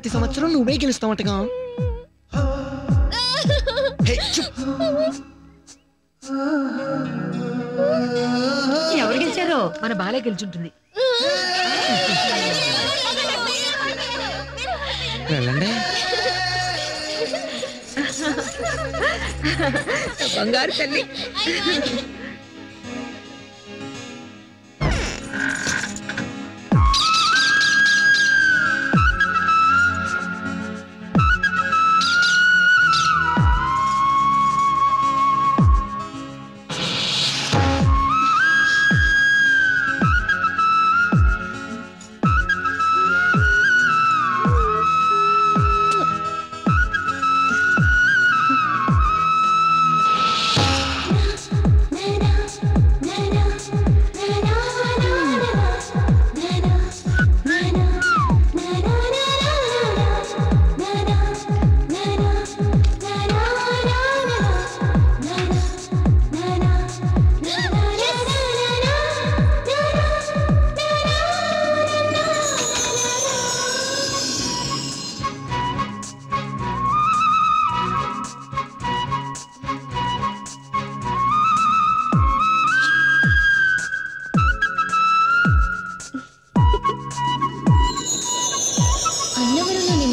ప్రతి సంవత్సరం నువ్వే గెలుస్తావంటగా. ఎవరు గెలిచారో? మన బాలే గెలుచుంటుంది. వెళ్ళండి. బంగారు తల్లి.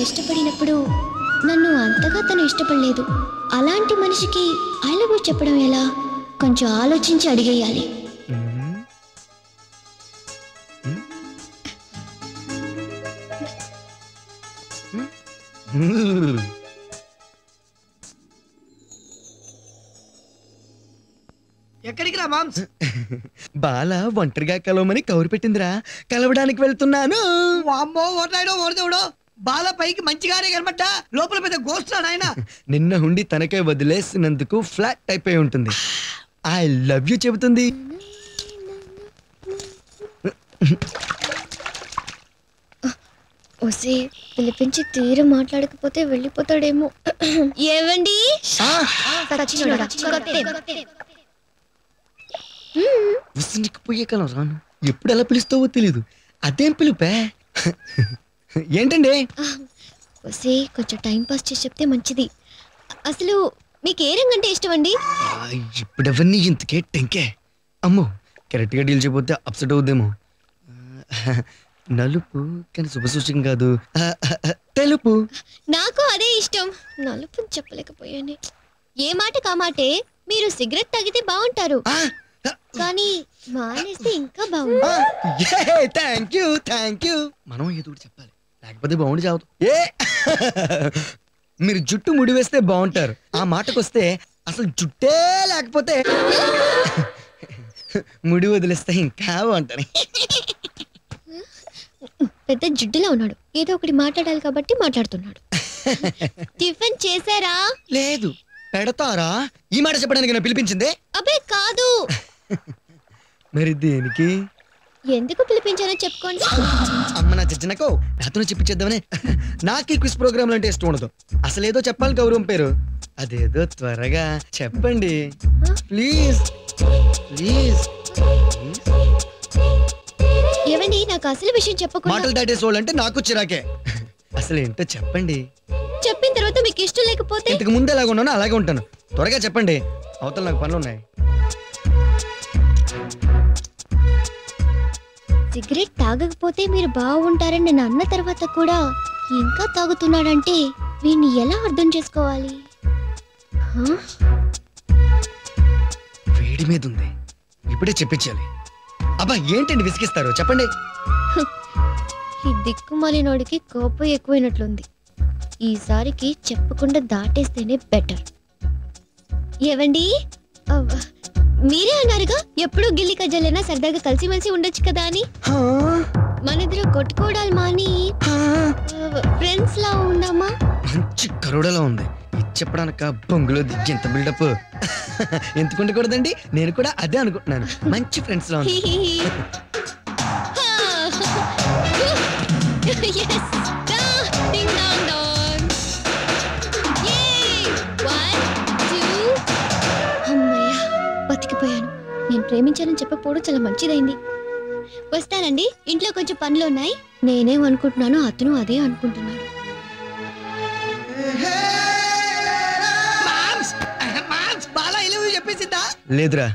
ఇష్టపడినప్పుడు నన్ను అంతగా తను ఇష్టపడలేదు. అలాంటి మనిషికి ఐ లవ్ యూ చెప్పడం ఎలా? కొంచెం ఆలోచించి అడిగేయాలి. ఎక్కడికి రా మామ్స్? బాల ఒంటరిగా కలవమని కౌరు పెట్టిందిరా, కలవడానికి వెళ్తున్నాను. అమ్మో ఓటాడో ఓడదేవుడో, బాల పైకి మంచిగానే కనబడ్డా లోపల పెద్ద గోస్ట్ రా నాయన. నిన్న హుండి తనకే వదిలేసినందుకు ఫ్లాట్ అయిపోయి ఉంటుంది. ఐ లవ్ యూ చెబుతుంది. ఓసే పిలిపించి తీర మాట్లాడకపోతే వెళ్ళిపోతాడేమో. ఏవండి పోయే కాలం రాను, ఎప్పుడు ఎలా పిలుస్తావో తెలీదు. అదేం పిలుపే? ఏంటండి? ఓసే కొంచెం టైం పాస్ చేసి చెప్తే మంచిది. అసలు మీకు ఏ రంగు అంటే ఇష్టం అండి? ఇప్పుడెవరిని ఇంతకే టెంకే. అమ్మో కరెక్ట్ గా డీల్ చేయకపోతే అప్సెట్ అవుద్దేమో. నలుపు కానీ శుభసూచకం కాదు, తెలుపు. నాకు అదే ఇష్టం. నలుపు చెప్పలేకపోయాను. ఏ మాట కామాటే మీరు సిగరెట్ తాగితే బాగుంటారు, కానీ మానేస్తే ఇంకా బాగుంటుంది. Thank you thank you. మనం ఏదో చెప్పాలి, లేకపోతే బాగుండి చావదు. మీరు జుట్టు ముడి వేస్తే బాగుంటారు. ఆ మాటకొస్తే అసలు జుట్టే లేకపోతే ముడి వదిలేస్తే ఇంకా బాగుంటారు. పెద్ద జిడ్డులా ఉన్నాడు, ఏదో ఒకటి మాట్లాడాలి కాబట్టి మాట్లాడుతున్నాడు. టిఫిన్ చేశారా? లేదు. పెడతారా? ఈ మాట చెప్పడానికి నేను పిలిపించింది. అబ్బే కాదు. మరి దేనికి? ఎందుకు పిలిపించానో చెప్పుకోండి. అమ్మ నా జడ్జనకో నాతో చెప్పించేద్దామనే. నాకు ఈ క్విజ్ ప్రోగ్రామ్ అంటే ఇష్టం ఉండదు. అసలు ఏదో చెప్పాలి గౌరవం పేరు. అదేదో త్వరగా చెప్పండి ప్లీజ్ ప్లీజ్. ఏవండి నాకు అసలు విషయం చెప్పకుండా మాటలు దాటేసోళ్ళంటే నాకు చిరాకే. అసలు ఏంటో చెప్పండి. చెప్పిన తర్వాత మీకు ఇష్టం లేకపోతే? ఇంతకు ముందు ఎలాగ ఉన్నానో అలాగే ఉంటాను. త్వరగా చెప్పండి, అవతల నాకు పనులు ఉన్నాయి. సిగరెట్ తాగకపోతే మీరు బాగుంటారని నేను అన్న తర్వాత కూడా ఇంకా తాగుతున్నాడంటే వీడిని ఎలా అర్థం చేసుకోవాలి? వేడి మీద ఉంది, ఇప్పుడే చెప్పించాలి. అబ్బా ఏంటండి విసిగిస్తారు, చెప్పండి. ఈ దిక్కుమాలినోడికి కోపం ఎక్కువైనట్లుంది. ఈసారికి చెప్పకుండా దాటేస్తేనే బెటర్. ఏవండి మీరే అన్నారుగా ఎప్పుడు గిల్లి కజ్జలైనా సరదాగా కలిసిమెలిసి ఉండొచ్చు కదా అని. మనిద్దరు కొట్టుకోవడాలు మాని ఫ్రెండ్స్ లా ఉందామా? మంచి కరోడలా ఉంది. ఇది చెప్పడానిక బొంగులో ఎంత బిల్డప్ ఎందుకుండకూడదండి. నేను కూడా అదే అనుకుంటున్నాను. మంచి ఫ్రెండ్స్ లా ఉంది. బతికిపోయాను. నేను ప్రేమించానని చెప్పకపోవడం చాలా మంచిదైంది. వస్తానండి, ఇంట్లో కొంచెం పనులు ఉన్నాయి. నేనేం అనుకుంటున్నానో అతను అదే అనుకుంటున్నాడు. లేదురా,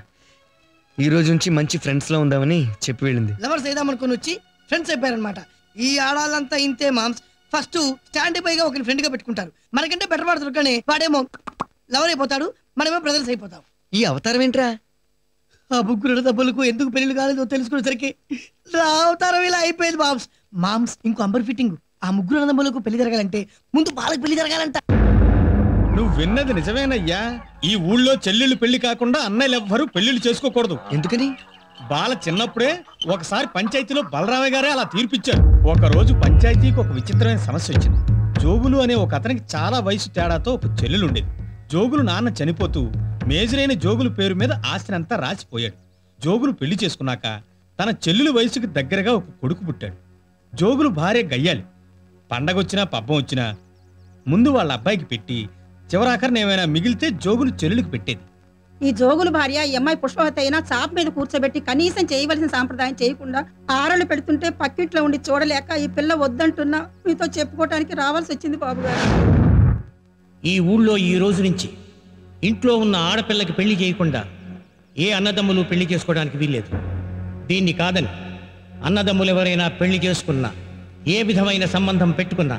ఈ రోజు నుంచి మంచి ఫ్రెండ్స్ లో ఉందామని చెప్పి వెళ్ళింది. లవర్స్ అయిదామనుకుని వచ్చి ఫ్రెండ్స్ అయిపోయారనమాట. ఈ ఆడాలంతా ఇంతే మామ్స్. ఫస్ట్ స్టాండ్ బైగా ఒకరిని ఫ్రెండ్ గా పెట్టుకుంటారు. మనకంటే బెటర్ వాడు దొరకనే వాడేమో లవర్ అయిపోతాడు, మనమేమో బ్రదర్స్ అయిపోతాం. ఈ అవతారం ఏంట్రా? ఆ ముగ్గురు డబ్బులకు ఎందుకు పెళ్లి కాలేదో తెలుసుకునేసరికి నా అవతారం ఇలా అయిపోయింది మామ్స్. మామ్స్ ఇంకో అంబర్ ఫిట్టింగ్. ఆ ముగ్గురు అన్నదమ్ములకు పెళ్లి జరగాలంటే ముందు బాలకు పెళ్లి జరగాలంట. నువ్వు విన్నది నిజమేనయ్యా. ఈ ఊళ్ళో చెల్లెళ్ళు పెళ్లి కాకుండా అన్నయ్యలు ఎవ్వరూ పెళ్లిళ్ళు చేసుకోకూడదు. ఎందుకని? బాల చిన్నప్పుడే ఒకసారి పంచాయతీలో బలరామయ్య గారే అలా తీర్పిచ్చారు. ఒక రోజు పంచాయతీకి ఒక విచిత్రమైన సమస్య వచ్చింది. జోగులు అనే ఒక అతనికి చాలా వయసు తేడాతో ఒక చెల్లెలు ఉండేది. జోగులు నాన్న చనిపోతూ మేజరైన జోగులు పేరు మీద ఆస్తినంతా రాసిపోయాడు. జోగులు పెళ్లి చేసుకున్నాక తన చెల్లెలు వయసుకి దగ్గరగా ఒక కొడుకు పుట్టాడు. జోగులు భార్య గయ్యాలి. పండగొచ్చినా పబ్బం వచ్చినా ముందు వాళ్ళ అబ్బాయికి పెట్టి చివరాఖరిని ఏమైనా మిగిలితే జోగులు చెల్లెలికి పెట్టేది. ఈ జోగులు భార్య ఈ అమ్మాయి పుష్పవతి అయినా చాప మీద కూర్చోబెట్టి కనీసం చేయవలసిన సాంప్రదాయం చేయకుండా ఆరళ్ళు పెడుతుంటే పక్కింట్లో ఉండి చూడలేక ఈ పిల్ల వద్దంటున్నా మీతో చెప్పుకోవటానికి రావాల్సి వచ్చింది బాబు గారు. ఈ ఊళ్ళో ఈ రోజు నుంచి ఇంట్లో ఉన్న ఆడపిల్లకి పెళ్లి చేయకుండా ఏ అన్నదమ్ములు పెళ్లి చేసుకోవడానికి వీల్లేదు. దీన్ని కాదని అన్నదమ్ములు ఎవరైనా పెళ్లి చేసుకున్నా, ఏ విధమైన సంబంధం పెట్టుకున్నా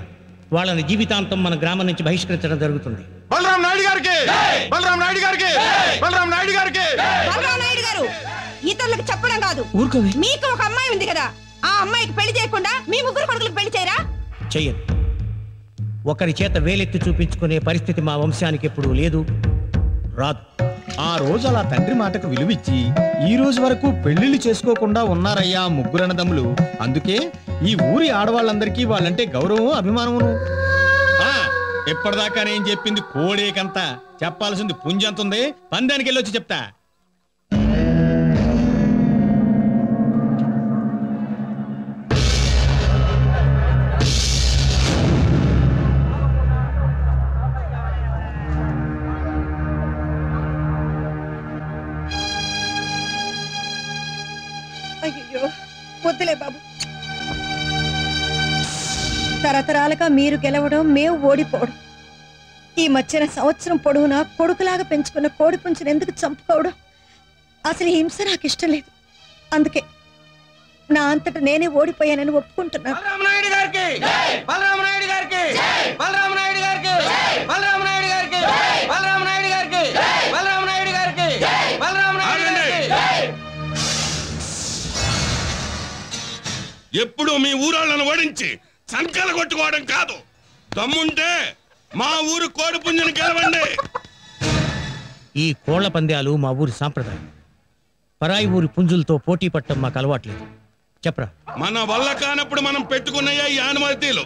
వాళ్ళని జీవితాంతం మన గ్రామం నుంచి బహిష్కరించడం జరుగుతుంది. బలరాం నాయుడు గారికి, బలరాం నాయుడు గారికి, బలరాం నాయుడు గారికి. బలరాం నాయుడు గారు, ఇతరులకు చెప్పడం కాదు, మీకు ఒక అమ్మాయి ఉంది కదా, ఆ అమ్మాయికి పెళ్లి చేయకుండా మీ ముగ్గురు కొడుకులకు పెళ్లి చేయరా? చెయ్యను. ఒకరి చేత వేలెత్తి చూపించుకునే పరిస్థితి మా వంశానికి ఎప్పుడూ లేదు, రాదు. ఆ రోజు అలా తండ్రి మాటకు విలువిచ్చి ఈ రోజు వరకు పెళ్లిళ్ళు చేసుకోకుండా ఉన్నారయ్యా ముగ్గురన్నదమ్ములు. అందుకే ఈ ఊరి ఆడవాళ్ళందరికీ వాళ్ళంటే గౌరవం, అభిమానమును. ఇప్పటిదాకా నేను చెప్పింది కోడేకంతా, చెప్పాల్సింది పుంజంతుంది. పందానికి వెళ్ళొచ్చి చెప్తా. అయ్యో వద్దులే బాబు. తరతరాలుగా మీరు గెలవడం, మేము ఓడిపోవడం. ఈ మధ్యన సంవత్సరం పొడవునా కొడుకులాగా పెంచుకున్న కోడి పుంజుని ఎందుకు చంపుకోవడం? అసలు ఈ హింస నాకు ఇష్టం లేదు. అందుకే నా అంతటా నేనే ఓడిపోయానని ఒప్పుకుంటున్నాను. ఎప్పుడు మీ ఊరాళ్ళను ఓడించి సంకల కొట్టుకోవడం కాదు. దమ్ముంటే మా ఊరు కోడి పుంజుని గెలవండి. ఈ కోళ్ల పందాలు మా ఊరి సాంప్రదాయం. పరాయి ఊరి పుంజులతో పోటీ పట్టడం మాకు అలవాట్లేదు. చెప్పరా? మన వల్ల కానప్పుడు మనం పెట్టుకున్నాయా ఈ ఆనవాయితీలు?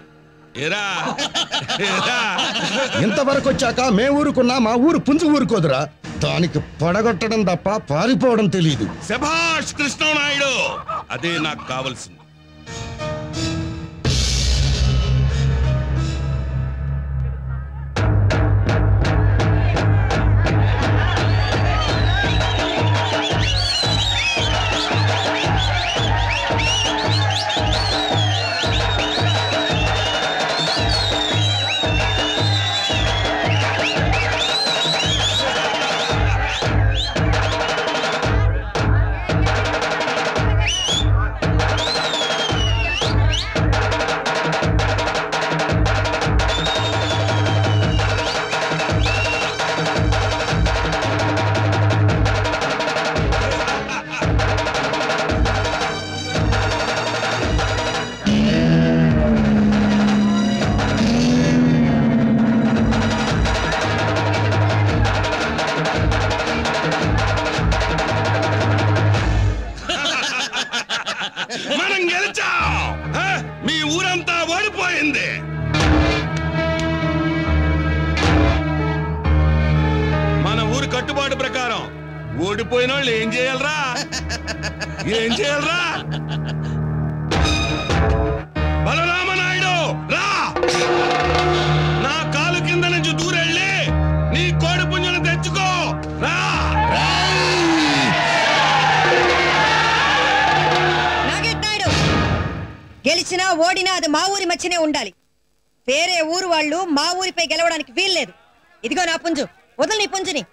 ఇంతవరకు వచ్చాక మే ఊరుకున్నా మా ఊరు పుంజు ఊరుకోదురా. దానికి పడగొట్టడం తప్ప పారిపోవడం తెలియదు. శభాష్ కృష్ణనాయుడు, అదే నాకు కావలసింది. మనం గెలిచాం. మీ ఊరంతా ఓడిపోయింది. మన ఊరు కట్టుబాటు ప్రకారం ఓడిపోయిన వాళ్ళు ఏం చేయాలరా? ఏం చేయాలరా? బలరామనాయుడు రా, నా కాలు కింద నుంచి దూరెళ్ళి నీ కోడి పుంజును తెచ్చుకో రా. గెలిచినా ఓడినా అది మా ఊరి మధ్యనే ఉండాలి. వేరే ఊరు వాళ్ళు మా ఊరిపై గెలవడానికి వీల్లేదు. ఇదిగో నా పుంజు, వదలు నీ పుంజుని.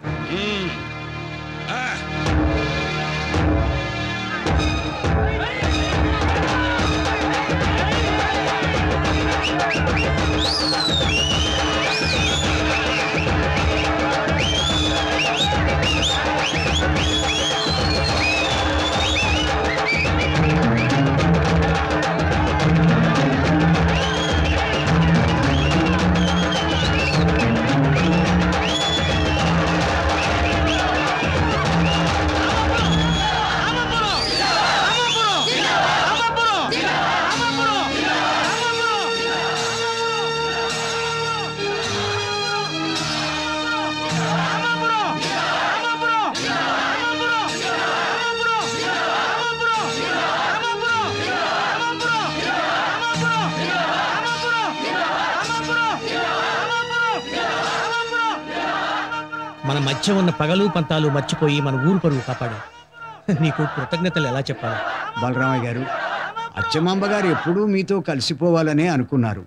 మన మధ్య ఉన్న పగలు పంతాలు మర్చిపోయి మన ఊరు పరువు కాపాడు. నీకు కృతజ్ఞతలు ఎలా చెప్పాలి? బలరామయ్య గారు, అచ్చమాంబ గారు ఎప్పుడూ మీతో కలిసిపోవాలనే అనుకున్నారు.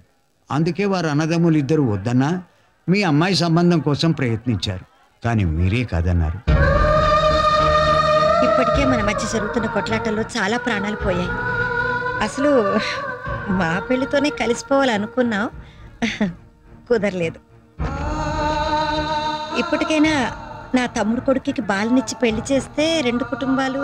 అందుకే వారు అన్నదమ్ములు ఇద్దరు వద్దన్నా మీ అమ్మాయి సంబంధం కోసం ప్రయత్నించారు. కానీ మీరే కాదన్నారు. ఇప్పటికే మన మధ్య జరుగుతున్న కొట్లాటల్లో చాలా ప్రాణాలు పోయాయి. అసలు మా పెళ్లితోనే కలిసిపోవాలనుకున్నాం, కుదరలేదు. ఇప్పటికైనా నా తమ్ముడు కొడుకుకి బాలనిచ్చి పెళ్లి చేస్తే రెండు కుటుంబాలు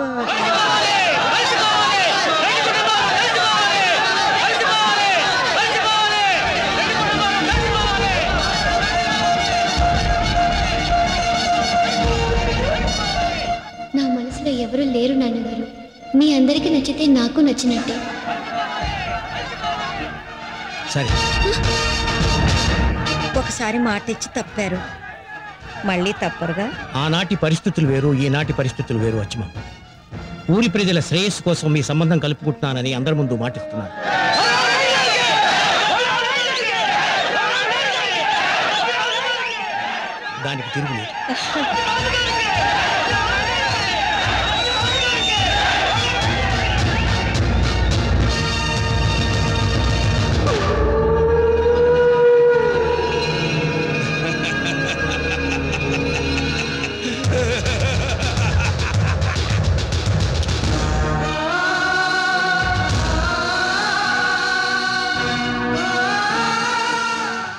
నా మనసులో ఎవరు లేరు నాన్నగారు. మీ అందరికీ నచ్చితే నాకు నచ్చినట్టే. సరే, ఒకసారి మాట ఇచ్చి తప్పారు, మళ్ళీ తప్పరుగా. ఆనాటి పరిస్థితులు వేరు, ఈనాటి పరిస్థితులు వేరు. అచ్చమ్మ, ఊరి ప్రజల శ్రేయస్సు కోసం మీ సంబంధం కలుపుకుంటున్నానని అందరి ముందు మాటిస్తున్నాను. దానికి తిరుగులేదు.